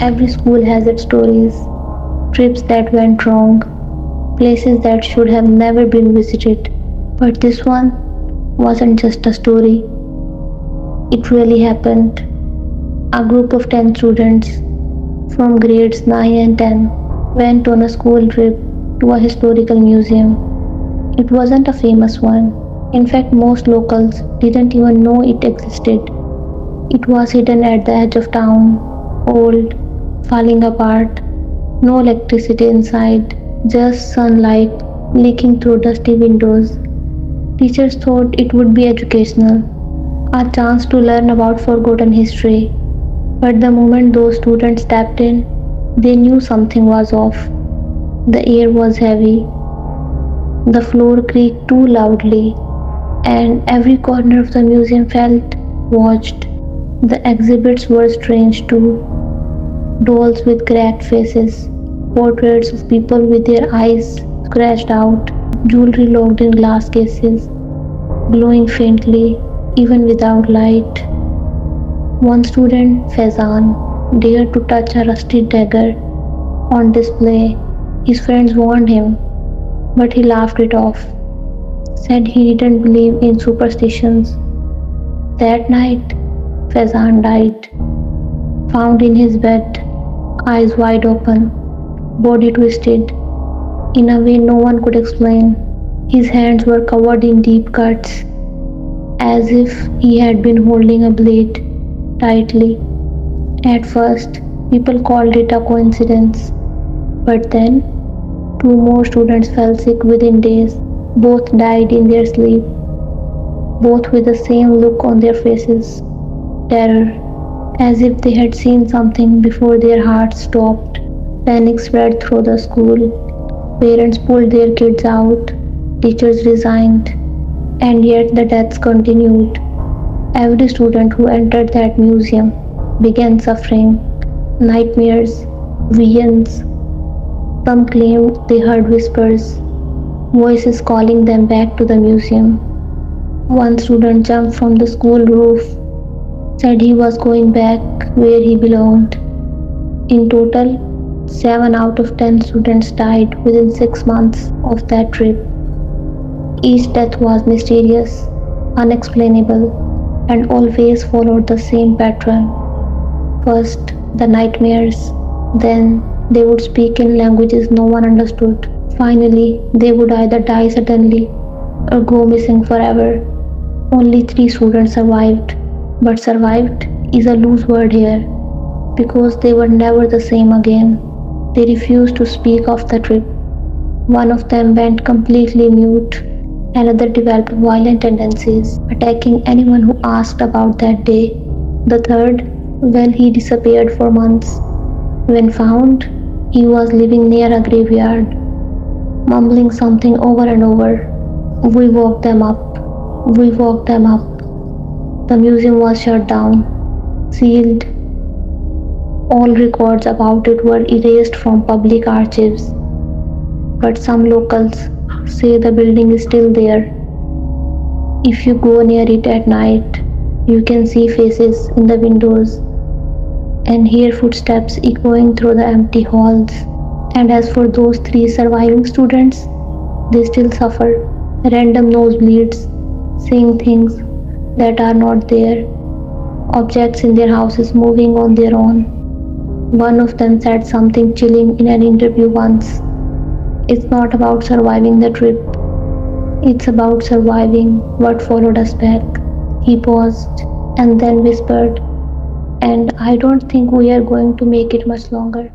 Every school has its stories, trips that went wrong, places that should have never been visited. But this one wasn't just a story, it really happened. A group of 10 students from grades 9 and 10 went on a school trip to a historical museum. It wasn't a famous one. In fact, most locals didn't even know it existed. It was hidden at the edge of town, old, falling apart, no electricity inside, just sunlight leaking through dusty windows. Teachers thought it would be educational, a chance to learn about forgotten history. But the moment those students stepped in, they knew something was off. The air was heavy, the floor creaked too loudly, and every corner of the museum felt watched. The exhibits were strange too. Dolls with cracked faces, portraits of people with their eyes scratched out, jewelry locked in glass cases, glowing faintly even without light. One student, Faizan, dared to touch a rusty dagger on display. His friends warned him, but he laughed it off, said he didn't believe in superstitions. That night, Faizan died, found in his bed, eyes wide open, body twisted, in a way no one could explain. His hands were covered in deep cuts, as if he had been holding a blade tightly. At first, people called it a coincidence, but then two more students fell sick within days. Both died in their sleep, both with the same look on their faces, terror, as if they had seen something before their hearts stopped. Panic spread through the school. Parents pulled their kids out, teachers resigned, and yet the deaths continued. Every student who entered that museum began suffering, nightmares, visions. Some claimed they heard whispers, voices calling them back to the museum. One student jumped from the school roof, said he was going back where he belonged. In total, 7 out of 10 students died within 6 months of that trip. Each death was mysterious, unexplainable, and always followed the same pattern. First, the nightmares, then, they would speak in languages no one understood. Finally, they would either die suddenly or go missing forever. Only 3 students survived, but survived is a loose word here because they were never the same again. They refused to speak of the trip. One of them went completely mute. Another developed violent tendencies, attacking anyone who asked about that day. The third, well, he disappeared for months. When found, he was living near a graveyard, mumbling something over and over. We woke them up. We woke them up. The museum was shut down, sealed. All records about it were erased from public archives. But some locals say the building is still there. If you go near it at night, you can see faces in the windows and hear footsteps echoing through the empty halls. And as for those 3 surviving students, they still suffer random nosebleeds, seeing things that are not there, objects in their houses moving on their own. One of them said something chilling in an interview once. It's not about surviving the trip. It's about surviving what followed us back. He paused and then whispered, and I don't think we are going to make it much longer.